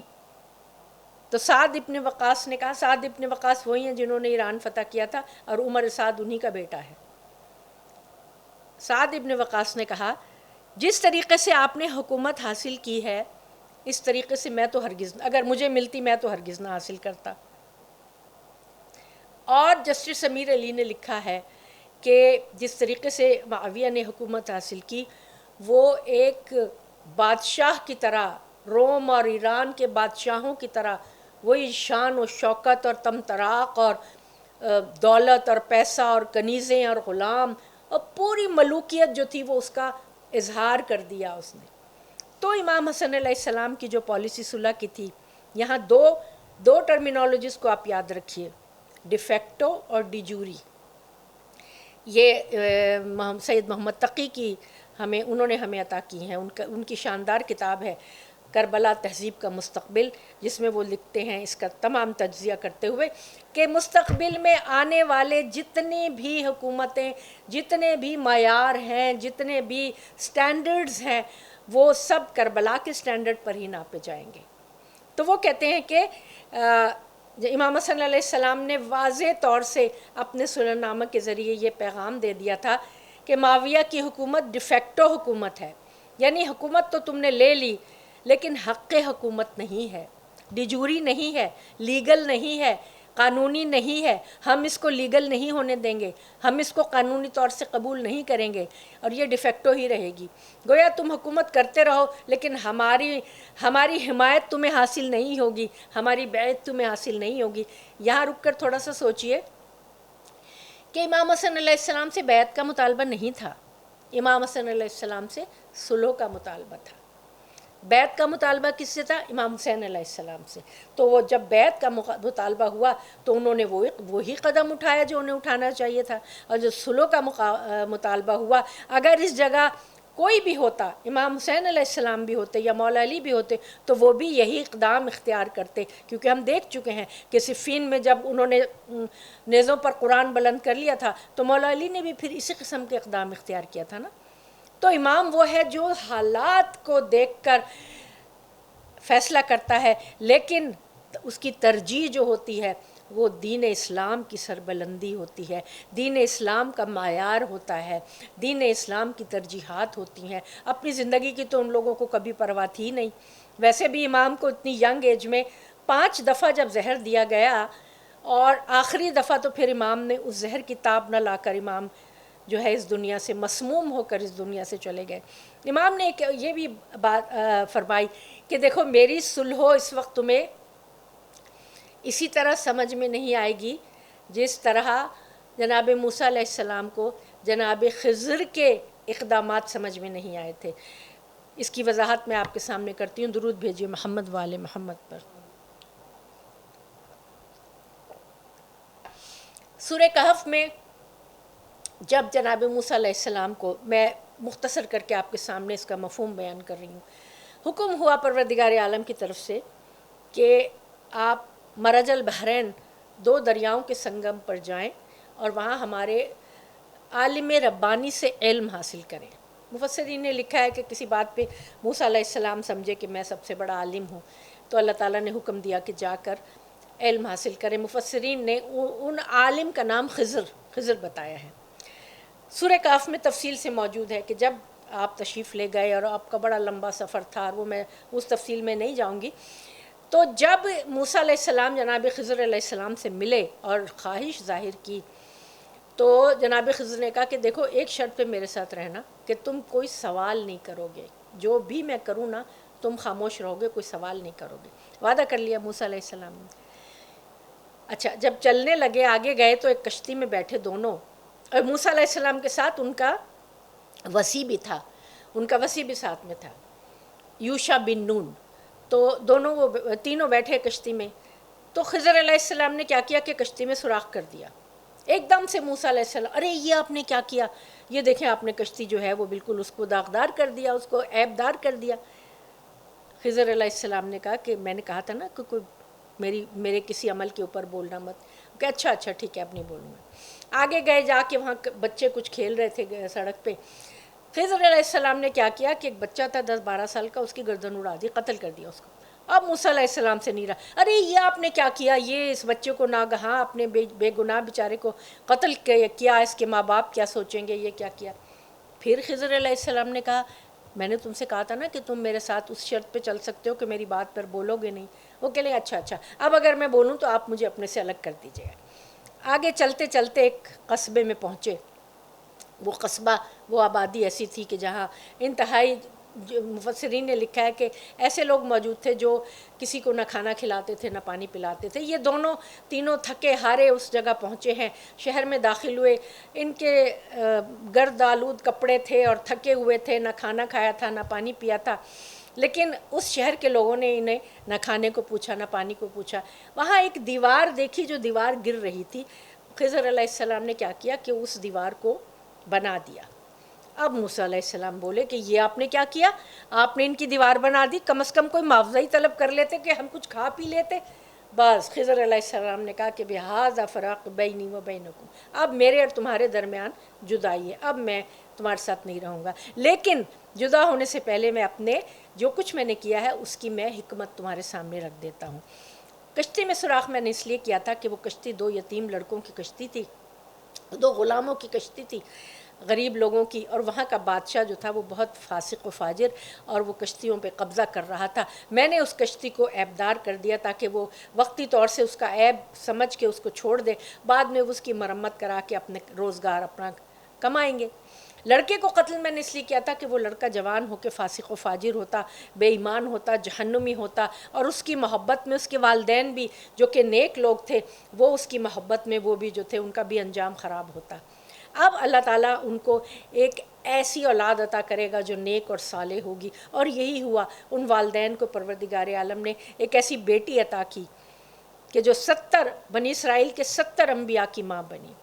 تو سعد ابن وقاص نے کہا، سعد ابن وقاص وہی ہیں جنہوں نے ایران فتح کیا تھا اور عمر سعد انہی کا بیٹا ہے۔ سعد ابن وقاص نے کہا جس طریقے سے آپ نے حکومت حاصل کی ہے اس طریقے سے میں تو ہرگز، اگر مجھے ملتی میں تو ہرگز نہ حاصل کرتا۔ اور جسٹس امیر علی نے لکھا ہے کہ جس طریقے سے معاویہ نے حکومت حاصل کی وہ ایک بادشاہ کی طرح، روم اور ایران کے بادشاہوں کی طرح وہی شان و شوکت اور طمطراق اور دولت اور پیسہ اور کنیزیں اور غلام اور پوری ملوکیت جو تھی وہ اس کا اظہار کر دیا اس نے۔ تو امام حسن علیہ السلام کی جو پالیسی صلح کی تھی، یہاں دو ٹرمینالوجیز کو آپ یاد رکھیے، ڈیفیکٹو اور ڈیجوری۔ یہ سید محمد تقی کی انہوں نے ہمیں عطا کی ہیں، ان کی شاندار کتاب ہے کربلا تہذیب کا مستقبل، جس میں وہ لکھتے ہیں اس کا تمام تجزیہ کرتے ہوئے کہ مستقبل میں آنے والے جتنی بھی حکومتیں، جتنے بھی معیار ہیں، جتنے بھی سٹینڈرڈز ہیں، وہ سب کربلا کے سٹینڈرڈ پر ہی ناپے جائیں گے۔ تو وہ کہتے ہیں کہ امام حسن علیہ السلام نے واضح طور سے اپنے سنن نامہ کے ذریعے یہ پیغام دے دیا تھا کہ معاویہ کی حکومت ڈیفیکٹو حکومت ہے، یعنی حکومت تو تم نے لے لی لیکن حق حکومت نہیں ہے، ڈیجوری نہیں ہے، لیگل نہیں ہے، قانونی نہیں ہے، ہم اس کو لیگل نہیں ہونے دیں گے، ہم اس کو قانونی طور سے قبول نہیں کریں گے اور یہ ڈیفیکٹو ہی رہے گی۔ گویا تم حکومت کرتے رہو لیکن ہماری حمایت تمہیں حاصل نہیں ہوگی، ہماری بیعت تمہیں حاصل نہیں ہوگی۔ یہاں رک کر تھوڑا سا سوچئے کہ امام حسن علیہ السلام سے بیعت کا مطالبہ نہیں تھا، امام حسن علیہ السلام سے صلح کا مطالبہ تھا۔ بیعت کا مطالبہ کس سے تھا؟ امام حسین علیہ السلام سے۔ تو وہ جب بیعت کا مطالبہ ہوا تو انہوں نے وہی قدم اٹھایا جو انہیں اٹھانا چاہیے تھا، اور جو صلح کا مطالبہ ہوا، اگر اس جگہ کوئی بھی ہوتا، امام حسین علیہ السلام بھی ہوتے یا مولا علی بھی ہوتے، تو وہ بھی یہی اقدام اختیار کرتے، کیونکہ ہم دیکھ چکے ہیں کہ صفین میں جب انہوں نے نیزوں پر قرآن بلند کر لیا تھا تو مولا علی نے بھی پھر اسی قسم کے اقدام اختیار کیا تھا نا۔ تو امام وہ ہے جو حالات کو دیکھ کر فیصلہ کرتا ہے، لیکن اس کی ترجیح جو ہوتی ہے وہ دین اسلام کی سربلندی ہوتی ہے، دین اسلام کا معیار ہوتا ہے، دین اسلام کی ترجیحات ہوتی ہیں۔ اپنی زندگی کی تو ان لوگوں کو کبھی پرواہ تھی نہیں۔ ویسے بھی امام کو اتنی ینگ ایج میں 5 دفعہ جب زہر دیا گیا اور آخری دفعہ تو پھر امام نے اس زہر کی تاب نہ لا کر امام جو ہے اس دنیا سے مسموم ہو کر اس دنیا سے چلے گئے۔ امام نے یہ بھی بات فرمائی کہ دیکھو میری صلح اس وقت تمہیں اسی طرح سمجھ میں نہیں آئے گی جس طرح جناب موسیٰ علیہ السلام کو جناب خضر کے اقدامات سمجھ میں نہیں آئے تھے۔ اس کی وضاحت میں آپ کے سامنے کرتی ہوں، درود بھیجیے محمد وآل محمد پر۔ سورہ کہف میں جب جناب موسیٰ علیہ السلام کو، میں مختصر کر کے آپ کے سامنے اس کا مفہوم بیان کر رہی ہوں، حکم ہوا پروردگار عالم کی طرف سے کہ آپ مرج البحرین، دو دریاؤں کے سنگم پر جائیں اور وہاں ہمارے عالم ربانی سے علم حاصل کریں۔ مفسرین نے لکھا ہے کہ کسی بات پہ موسیٰ علیہ السلام سمجھے کہ میں سب سے بڑا عالم ہوں، تو اللہ تعالیٰ نے حکم دیا کہ جا کر علم حاصل کریں۔ مفسرین نے ان عالم کا نام خضر بتایا ہے۔ سورہ کاف میں تفصیل سے موجود ہے کہ جب آپ تشریف لے گئے اور آپ کا بڑا لمبا سفر تھا، اور وہ میں اس تفصیل میں نہیں جاؤں گی، تو جب موسیٰ علیہ السلام جناب خضر علیہ السلام سے ملے اور خواہش ظاہر کی، تو جناب خضر نے کہا کہ دیکھو ایک شرط پہ میرے ساتھ رہنا کہ تم کوئی سوال نہیں کرو گے، جو بھی میں کروں نا تم خاموش رہو گے، کوئی سوال نہیں کرو گے۔ وعدہ کر لیا موسیٰ علیہ السلام نے۔ اچھا، جب چلنے لگے آگے گئے تو ایک کشتی میں بیٹھے دونوں، اور موسیٰ علیہ السلام کے ساتھ ان کا وصی بھی تھا، ان کا وصی بھی ساتھ میں تھا، یوشع بن نون۔ تو دونوں وہ تینوں بیٹھے کشتی میں، تو خضر علیہ السلام نے کیا کیا کہ کشتی میں سوراخ کر دیا۔ ایک دم سے موسیٰ علیہ السلام، ارے یہ آپ نے کیا کیا، یہ دیکھیں آپ نے کشتی جو ہے وہ بالکل اس کو داغدار کر دیا، اس کو عیب دار کر دیا۔ خضر علیہ السلام نے کہا کہ میں نے کہا تھا نا کہ کوئی میرے کسی عمل کے اوپر بولنا مت، کہ اچھا ٹھیک ہے اب نہیں بولوں گا۔ آگے گئے، جا کے وہاں بچے کچھ کھیل رہے تھے سڑک پہ۔ خضر علیہ السلام نے کیا کیا کہ ایک بچہ تھا 10-12 سال کا، اس کی گردن اڑا دی، قتل کر دیا اس کو۔ اب موسیٰ علیہ السلام سے نہیں رہا، ارے یہ آپ نے کیا کیا، یہ اس بچے کو ناگہاں اپنے بے گناہ بیچارے کو قتل کیا، اس کے ماں باپ کیا سوچیں گے، یہ کیا کیا۔ پھر خضر علیہ السلام نے کہا میں نے تم سے کہا تھا نا کہ تم میرے ساتھ اس شرط پہ چل سکتے ہو کہ میری بات پر بولو گے نہیں۔ وہ کہہ لیں اچھا اب اگر میں بولوں تو آپ مجھے اپنے سے الگ کر دیجیے گا۔ آگے چلتے چلتے ایک قصبے میں پہنچے۔ وہ قصبہ، وہ آبادی ایسی تھی کہ جہاں انتہائی، مفسرین نے لکھا ہے کہ ایسے لوگ موجود تھے جو کسی کو نہ کھانا کھلاتے تھے نہ پانی پلاتے تھے۔ یہ تینوں تھکے ہارے اس جگہ پہنچے ہیں، شہر میں داخل ہوئے، ان کے گرد آلود کپڑے تھے اور تھکے ہوئے تھے، نہ کھانا کھایا تھا نہ پانی پیا تھا، لیکن اس شہر کے لوگوں نے انہیں نہ کھانے کو پوچھا نہ پانی کو پوچھا۔ وہاں ایک دیوار دیکھی جو دیوار گر رہی تھی، خضر علیہ السلام نے کیا کیا کہ اس دیوار کو بنا دیا۔ اب موسیٰ علیہ السلام بولے کہ یہ آپ نے کیا کیا، آپ نے ان کی دیوار بنا دی، کم از کم کوئی معاوضہ ہی طلب کر لیتے کہ ہم کچھ کھا پی لیتے۔ بس خضر علیہ السلام نے کہا کہ بہذا فراق بینی و بینکم، اب میرے اور تمہارے درمیان جدائی ہے، اب میں تمہارے ساتھ نہیں رہوں گا، لیکن جدا ہونے سے پہلے میں اپنے جو کچھ میں نے کیا ہے اس کی میں حکمت تمہارے سامنے رکھ دیتا ہوں۔ کشتی میں سوراخ میں نے اس لیے کیا تھا کہ وہ کشتی 2 یتیم لڑکوں کی کشتی تھی، 2 غلاموں کی کشتی تھی، غریب لوگوں کی، اور وہاں کا بادشاہ جو تھا وہ بہت فاسق و فاجر اور وہ کشتیوں پہ قبضہ کر رہا تھا۔ میں نے اس کشتی کو عیب دار کر دیا تاکہ وہ وقتی طور سے اس کا عیب سمجھ کے اس کو چھوڑ دے، بعد میں اس کی مرمت کرا کے اپنے روزگار اپنا کمائیں گے۔ لڑکے کو قتل میں نے اس لیے کیا تھا کہ وہ لڑکا جوان ہو کے فاسق و فاجر ہوتا، بے ایمان ہوتا، جہنمی ہوتا، اور اس کی محبت میں اس کے والدین بھی جو کہ نیک لوگ تھے، وہ اس کی محبت میں وہ بھی جو تھے ان کا بھی انجام خراب ہوتا۔ اب اللہ تعالیٰ ان کو ایک ایسی اولاد عطا کرے گا جو نیک اور صالح ہوگی، اور یہی ہوا۔ ان والدین کو پروردگار عالم نے ایک ایسی بیٹی عطا کی کہ جو 70 بنی اسرائیل کے 70 انبیاء کی ماں بنی۔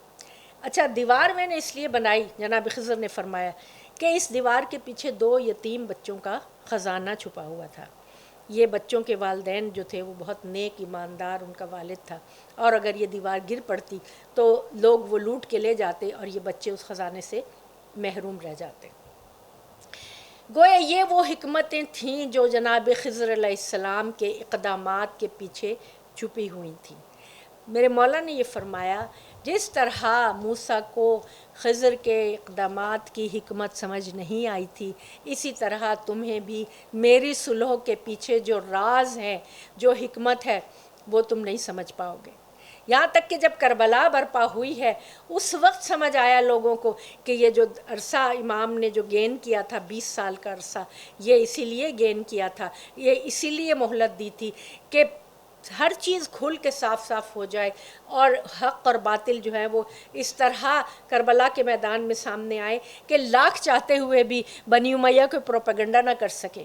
اچھا، دیوار میں نے اس لیے بنائی، جناب خضر نے فرمایا کہ اس دیوار کے پیچھے 2 یتیم بچوں کا خزانہ چھپا ہوا تھا۔ یہ بچوں کے والدین جو تھے وہ بہت نیک ایماندار ان کا والد تھا، اور اگر یہ دیوار گر پڑتی تو لوگ وہ لوٹ کے لے جاتے اور یہ بچے اس خزانے سے محروم رہ جاتے۔ گویا یہ وہ حکمتیں تھیں جو جناب خضر علیہ السلام کے اقدامات کے پیچھے چھپی ہوئی تھیں۔ میرے مولا نے یہ فرمایا، جس طرح موسیٰ کو خضر کے اقدامات کی حکمت سمجھ نہیں آئی تھی، اسی طرح تمہیں بھی میری صلح کے پیچھے جو راز ہے، جو حکمت ہے، وہ تم نہیں سمجھ پاؤ گے۔ یہاں تک کہ جب کربلا برپا ہوئی ہے، اس وقت سمجھ آیا لوگوں کو کہ یہ جو عرصہ امام نے جو گین کیا تھا، 20 سال کا عرصہ، یہ اسی لیے گین کیا تھا، یہ اسی لیے مہلت دی تھی کہ ہر چیز کھل کے صاف صاف ہو جائے، اور حق اور باطل جو ہے وہ اس طرح کربلا کے میدان میں سامنے آئے کہ لاکھ چاہتے ہوئے بھی بنی امیہ کو پروپیگنڈا نہ کر سکے۔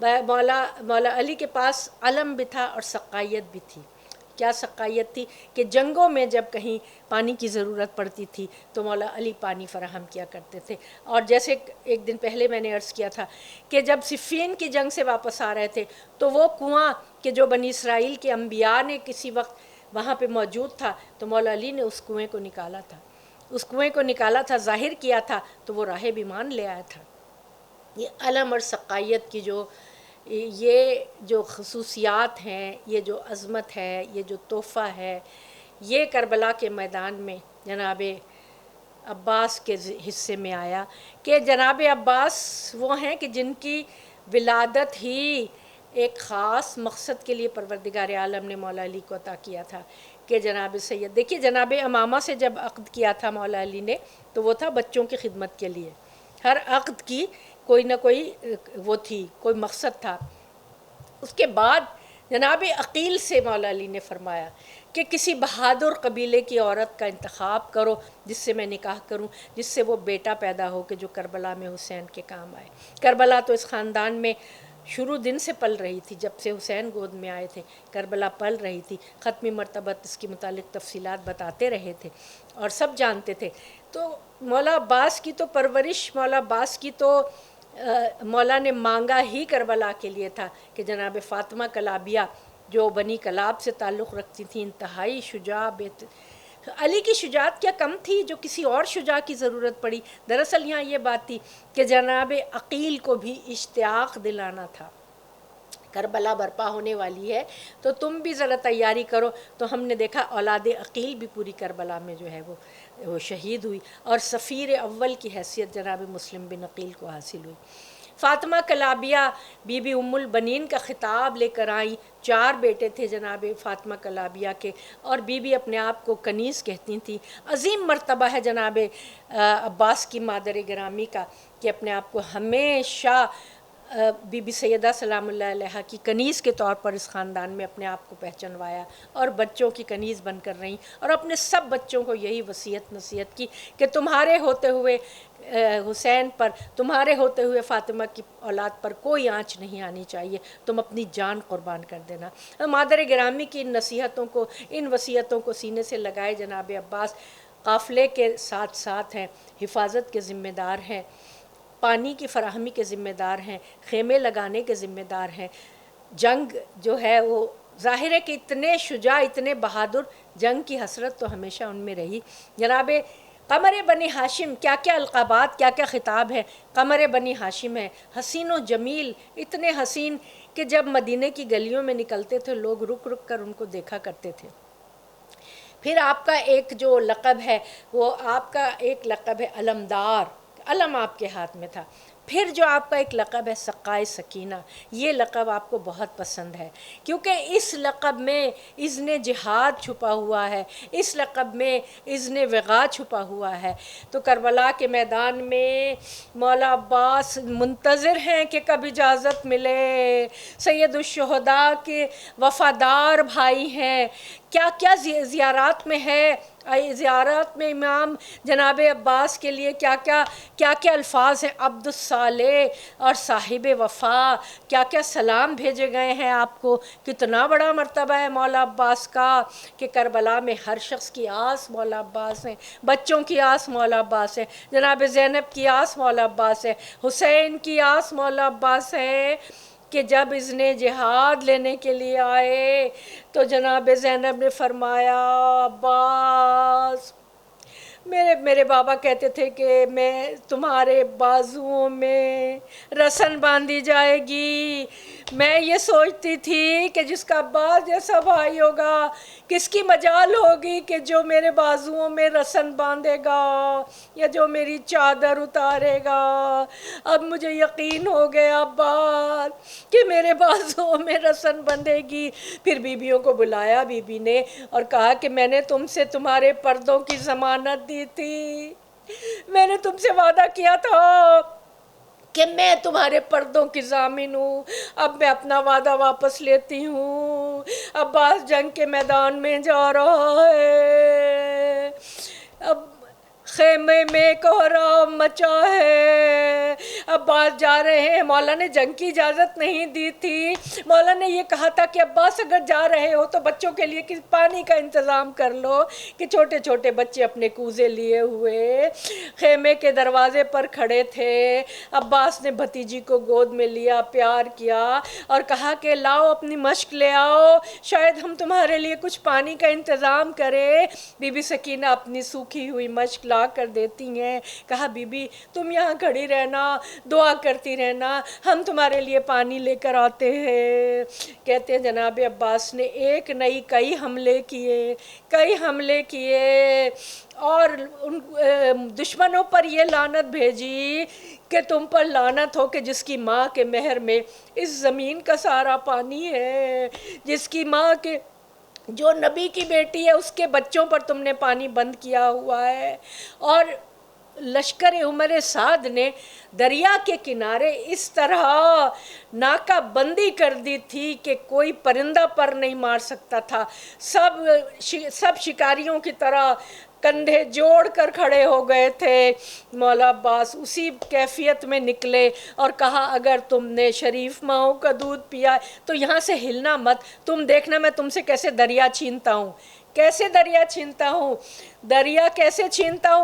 مولا علی کے پاس علم بھی تھا اور سقائیت بھی تھی۔ کیا سقائیت تھی کہ جنگوں میں جب کہیں پانی کی ضرورت پڑتی تھی تو مولا علی پانی فراہم کیا کرتے تھے۔ اور جیسے ایک دن پہلے میں نے عرض کیا تھا کہ جب صفین کی جنگ سے واپس آ رہے تھے تو وہ کنواں کہ جو بنی اسرائیل کے انبیاء نے کسی وقت وہاں پہ موجود تھا تو مولا علی نے اس کنویں کو نکالا تھا، اس کنویں کو نکالا تھا، ظاہر کیا تھا، تو وہ راہب ایمان لے آیا تھا۔ یہ علم اور سقائیت کی یہ جو خصوصیات ہیں، یہ جو عظمت ہے، یہ جو تحفہ ہے، یہ کربلا کے میدان میں جناب عباس کے حصے میں آیا کہ جناب عباس وہ ہیں کہ جن کی ولادت ہی ایک خاص مقصد کے لیے پروردگار عالم نے مولا علی کو عطا کیا تھا کہ جناب سید، دیکھیے جناب امامہ سے جب عقد کیا تھا مولا علی نے تو وہ تھا بچوں کی خدمت کے لیے، ہر عقد کی کوئی نہ کوئی وہ تھی، کوئی مقصد تھا۔ اس کے بعد جناب عقیل سے مولا علی نے فرمایا کہ کسی بہادر قبیلے کی عورت کا انتخاب کرو جس سے میں نکاح کروں، جس سے وہ بیٹا پیدا ہو کہ جو کربلا میں حسین کے کام آئے۔ کربلا تو اس خاندان میں شروع دن سے پل رہی تھی، جب سے حسین گود میں آئے تھے کربلا پل رہی تھی، ختمی مرتبہ اس کی متعلق تفصیلات بتاتے رہے تھے اور سب جانتے تھے۔ تو مولا عباس کی تو پرورش، مولا عباس کی تو مولا نے مانگا ہی کربلا کے لیے تھا کہ جناب فاطمہ کلابیہ جو بنی کلاب سے تعلق رکھتی تھیں، انتہائی شجاع، علی کی شجاعت کیا کم تھی جو کسی اور شجاع کی ضرورت پڑی؟ دراصل یہاں یہ بات تھی کہ جناب عقیل کو بھی اشتیاق دلانا تھا، کربلا برپا ہونے والی ہے تو تم بھی ذرا تیاری کرو۔ تو ہم نے دیکھا اولاد عقیل بھی پوری کربلا میں جو ہے وہ شہید ہوئی اور سفیر اول کی حیثیت جناب مسلم بن عقیل کو حاصل ہوئی۔ فاطمہ کلابیہ بی بی ام البنین کا خطاب لے کر آئیں، 4 بیٹے تھے جناب فاطمہ کلابیہ کے، اور بی بی اپنے آپ کو کنیز کہتی تھیں۔ عظیم مرتبہ ہے جناب عباس کی مادر گرامی کا کہ اپنے آپ کو ہمیشہ بی بی سیدہ سلام اللہ علیہ کی کنیز کے طور پر اس خاندان میں اپنے آپ کو پہچنوایا اور بچوں کی کنیز بن کر رہیں، اور اپنے سب بچوں کو یہی وصیت نصیحت کی کہ تمہارے ہوتے ہوئے حسین پر، تمہارے ہوتے ہوئے فاطمہ کی اولاد پر کوئی آنچ نہیں آنی چاہیے، تم اپنی جان قربان کر دینا۔ مادر گرامی کی ان نصیحتوں کو، ان وصیتوں کو سینے سے لگائے جناب عباس قافلے کے ساتھ ساتھ ہیں، حفاظت کے ذمہ دار ہیں، پانی کی فراہمی کے ذمہ دار ہیں، خیمے لگانے کے ذمہ دار ہیں۔ جنگ جو ہے وہ ظاہر ہے کہ اتنے شجاع، اتنے بہادر، جنگ کی حسرت تو ہمیشہ ان میں رہی۔ جناب قمر بنی ہاشم، کیا کیا القابات، کیا کیا خطاب ہے۔ قمر بنی ہاشم ہے، حسین و جمیل، اتنے حسین کہ جب مدینہ کی گلیوں میں نکلتے تھے لوگ رک رک کر ان کو دیکھا کرتے تھے۔ پھر آپ کا ایک جو لقب ہے وہ آپ کا ایک لقب ہے علمدار، علم آپ کے ہاتھ میں تھا۔ پھر جو آپ کا ایک لقب ہے سقائے سکینہ، یہ لقب آپ کو بہت پسند ہے کیونکہ اس لقب میں اذن جہاد چھپا ہوا ہے، اس لقب میں اذن وغا چھپا ہوا ہے۔ تو کربلا کے میدان میں مولا عباس منتظر ہیں کہ کب اجازت ملے، سید الشہداء کے وفادار بھائی ہیں، کیا کیا زیارات میں ہے، زیارات میں امام جناب عباس کے لیے کیا کیا الفاظ ہیں، عبد الصالح اور صاحب وفا، کیا کیا سلام بھیجے گئے ہیں آپ کو۔ کتنا بڑا مرتبہ ہے مولا عباس کا کہ کربلا میں ہر شخص کی آس مولا عباس ہے، بچوں کی آس مولا عباس ہے، جناب زینب کی آس مولا عباس ہے، حسین کی آس مولا عباس ہے کہ جب اذن جہاد لینے کے لیے آئے تو جناب زینب نے فرمایا عباس، میرے بابا کہتے تھے کہ میں تمہارے بازوؤں میں رسن باندھی جائے گی، میں یہ سوچتی تھی کہ جس کا عباس جیسا بھائی ہوگا کس کی مجال ہوگی کہ جو میرے بازوؤں میں رسن باندھے گا یا جو میری چادر اتارے گا۔ اب مجھے یقین ہو گیا عباس کہ میرے بازوؤں میں رسن بندھے گی۔ پھر بیویوں کو بلایا بی بی نے اور کہا کہ میں نے تم سے تمہارے پردوں کی ضمانت دی تھی، میں نے تم سے وعدہ کیا تھا کہ میں تمہارے پردوں کی ضامن ہوں، اب میں اپنا وعدہ واپس لیتی ہوں۔ عباس جنگ کے میدان میں جا رہا ہے، اب خیمے میں کوہرام مچا ہے۔ عباس جا رہے ہیں، مولا نے جنگ کی اجازت نہیں دی تھی، مولا نے یہ کہا تھا کہ عباس اگر جا رہے ہو تو بچوں کے لیے پانی کا انتظام کر لو، کہ چھوٹے چھوٹے بچے اپنے کوزے لیے ہوئے خیمے کے دروازے پر کھڑے تھے۔ عباس نے بھتیجی کو گود میں لیا، پیار کیا اور کہا کہ لاؤ اپنی مشق لے آؤ، شاید ہم تمہارے لیے کچھ پانی کا انتظام کریں۔ بی بی سکینہ اپنی سوکھی ہوئی مشق لا کر دیتی ہیں، کہا بی بی تم یہاں کھڑی رہنا، دعا کرتی رہنا، ہم تمہارے لیے پانی لے کر آتے ہیں۔ کہتے ہیں جناب عباس نے ایک نہیں کئی حملے کیے اور ان دشمنوں پر یہ لعنت بھیجی کہ تم پر لعنت ہو کہ جس کی ماں کے مہر میں اس زمین کا سارا پانی ہے، جس کی ماں کے جو نبی کی بیٹی ہے اس کے بچوں پر تم نے پانی بند کیا ہوا ہے۔ اور لشکر عمر سعد نے دریا کے کنارے اس طرح ناکہ بندی کر دی تھی کہ کوئی پرندہ پر نہیں مار سکتا تھا، سب شکاریوں کی طرح کندھے جوڑ کر کھڑے ہو گئے تھے۔ مولا عباس اسی کیفیت میں نکلے اور کہا اگر تم نے شریف ماؤں کا دودھ پیا تو یہاں سے ہلنا مت، تم دیکھنا میں تم سے کیسے دریا چھینتا ہوں،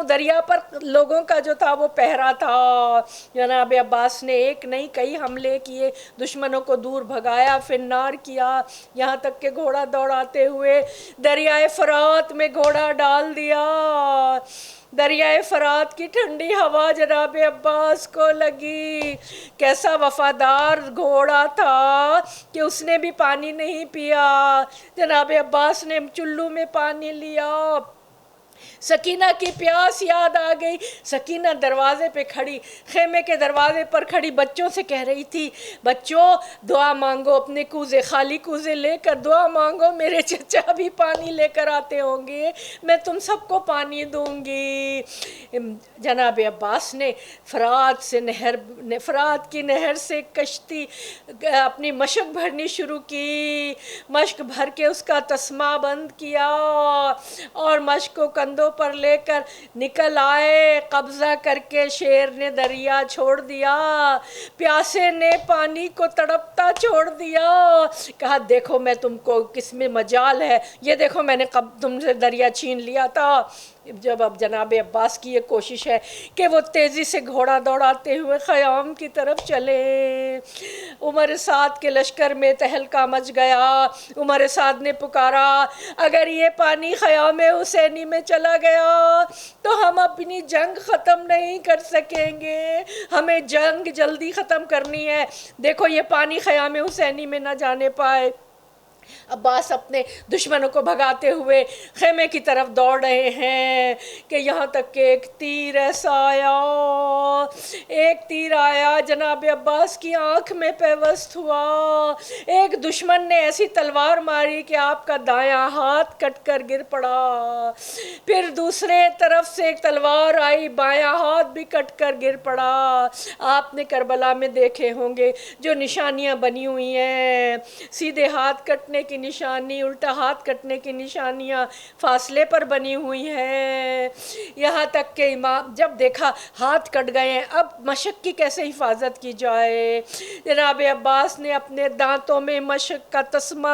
دریا پر لوگوں کا جو تھا وہ پہرا تھا۔ جناب عباس نے ایک نہیں کئی حملے کیے، دشمنوں کو دور بھگایا، فنار کیا، یہاں تک کہ گھوڑا دوڑاتے ہوئے دریائے فرات میں گھوڑا ڈال دیا۔ دریائے فرات کی ٹھنڈی ہوا جناب عباس کو لگی، کیسا وفادار گھوڑا تھا کہ اس نے بھی پانی نہیں پیا۔ جناب عباس نے چلو میں پانی لیا، سکینہ کی پیاس یاد آ گئی، سکینہ دروازے پہ کھڑی، خیمے کے دروازے پر کھڑی بچوں سے کہہ رہی تھی بچوں دعا مانگو، اپنے کوزے خالی کوزے لے کر دعا مانگو، میرے چچا بھی پانی لے کر آتے ہوں گے، میں تم سب کو پانی دوں گی۔ جناب عباس نے فرات کی نہر سے کشتی اپنی مشک بھرنی شروع کی، مشک بھر کے اس کا تسمہ بند کیا اور مشک کو کندھوں پر لے کر نکل آئے۔ قبضہ کر کے شیر نے دریا چھوڑ دیا، پیاسے نے پانی کو تڑپتا چھوڑ دیا، کہا دیکھو میں تم کو کس میں مجال ہے، یہ دیکھو میں نے تم سے دریا چھین لیا تھا۔ جب اب جناب عباس کی یہ کوشش ہے کہ وہ تیزی سے گھوڑا دوڑاتے ہوئے خیام کی طرف چلے، عمر سعد کے لشکر میں تہلکہ مچ گیا۔ عمر سعد نے پکارا اگر یہ پانی خیام حسینی میں چلا گیا تو ہم اپنی جنگ ختم نہیں کر سکیں گے، ہمیں جنگ جلدی ختم کرنی ہے، دیکھو یہ پانی خیام حسینی میں نہ جانے پائے۔ عباس اپنے دشمنوں کو بھگاتے ہوئے خیمے کی طرف دوڑ رہے ہیں کہ یہاں تک کہ ایک تیر آیا جناب عباس کی آنکھ میں پیوست ہوا۔ ایک دشمن نے ایسی تلوار ماری کہ آپ کا دایاں ہاتھ کٹ کر گر پڑا، پھر دوسرے طرف سے ایک تلوار آئی، بایاں ہاتھ بھی کٹ کر گر پڑا۔ آپ نے کربلا میں دیکھے ہوں گے جو نشانیاں بنی ہوئی ہیں، سیدھے ہاتھ کٹنے کی نشانی، الٹا ہاتھ کٹنے کی نشانیاں فاصلے پر بنی ہوئی ہیں، یہاں تک کہ امام جب دیکھا ہاتھ کٹ گئے ہیں اب مشق کی کیسے حفاظت کی جائے، جناب عباس نے اپنے دانتوں میں مشق کا تسمہ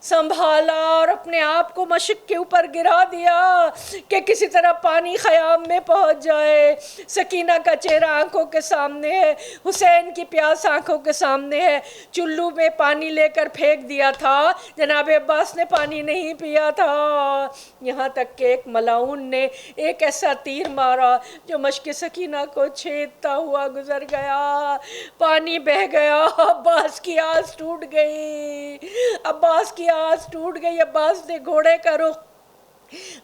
سنبھالا اور اپنے آپ کو مشق کے اوپر گرا دیا کہ کسی طرح پانی خیام میں پہنچ جائے۔ سکینہ کا چہرہ آنکھوں کے سامنے ہے، حسین کی پیاس آنکھوں کے سامنے ہے، چلو میں پانی لے کر پھینک دیا تھا، جناب عباس نے پانی نہیں پیا تھا، یہاں تک کہ ایک ملعون نے ایک ایسا تیر مارا جو مشق سکینہ کو چھیدتا ہوا گزر گیا، پانی بہہ گیا، عباس کی آس ٹوٹ گئی، عباس نے گھوڑے کا رخ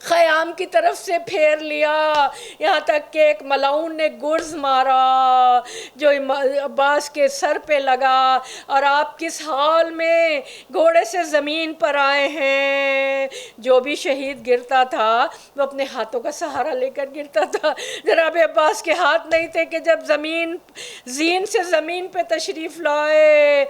خیام کی طرف سے پھیر لیا، یہاں تک کہ ایک ملعون نے گرز مارا جو عباس کے سر پہ لگا، اور آپ کس حال میں گھوڑے سے زمین پر آئے ہیں۔ جو بھی شہید گرتا تھا وہ اپنے ہاتھوں کا سہارا لے کر گرتا تھا، جناب عباس کے ہاتھ نہیں تھے کہ جب زین سے زمین پہ تشریف لائے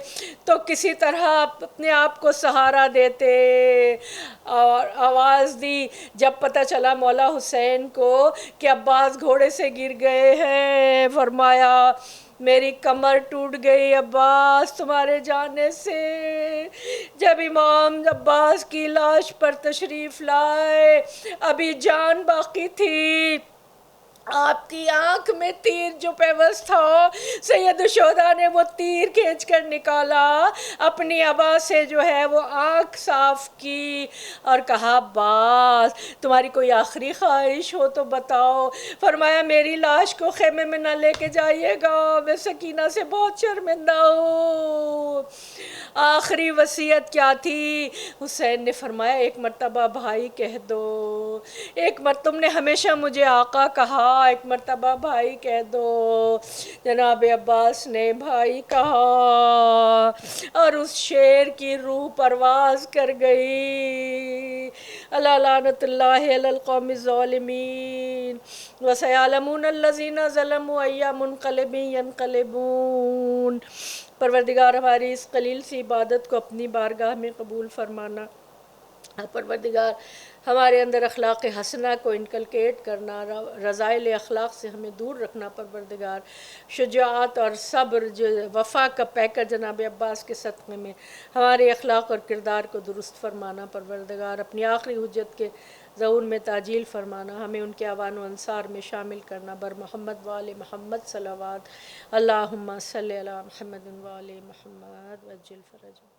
تو کسی طرح اپنے آپ کو سہارا دیتے، اور آواز دی جب پتہ چلا مولا حسین کو کہ عباس گھوڑے سے گر گئے ہیں، فرمایا میری کمر ٹوٹ گئی عباس تمہارے جانے سے۔ جب امام عباس کی لاش پر تشریف لائے، ابھی جان باقی تھی، آپ کی آنکھ میں تیر جو پیوست تھا، سید الشہداء نے وہ تیر کھینچ کر نکالا، اپنی عبا سے جو ہے وہ آنکھ صاف کی اور کہا عباس تمہاری کوئی آخری خواہش ہو تو بتاؤ۔ فرمایا میری لاش کو خیمے میں نہ لے کے جائیے گا، میں سکینہ سے بہت شرمندہ ہوں۔ آخری وصیت کیا تھی؟ حسین نے فرمایا ایک مرتبہ بھائی کہہ دو، ایک مرتبہ تم نے ہمیشہ مجھے آقا کہا، ایک مرتبہ بھائی کہہ دو۔ جناب عباس نے بھائی کہا اور اس شیر کی روح پرواز کر گئی۔ الا لعنت اللہ علی القوم الظالمین وسیعلمون الذین ظلموا ای منقلب ینقلبون۔ پروردگار ہماری اس قلیل سی عبادت کو اپنی بارگاہ میں قبول فرمانا۔ پروردگار ہمارے اندر اخلاق حسنہ کو انکلکیٹ کرنا، رذائل اخلاق سے ہمیں دور رکھنا پروردگار، شجاعت اور صبر جو وفا کا پیکر جناب عباس کے صدقے میں ہمارے اخلاق اور کردار کو درست فرمانا پروردگار، اپنی آخری حجت کے ظہور میں تعجیل فرمانا، ہمیں ان کے اعوان و انصار میں شامل کرنا، بر محمد وآل محمد صلوات، اللہم صلی علی محمد وآل محمد وعجل فرجہ۔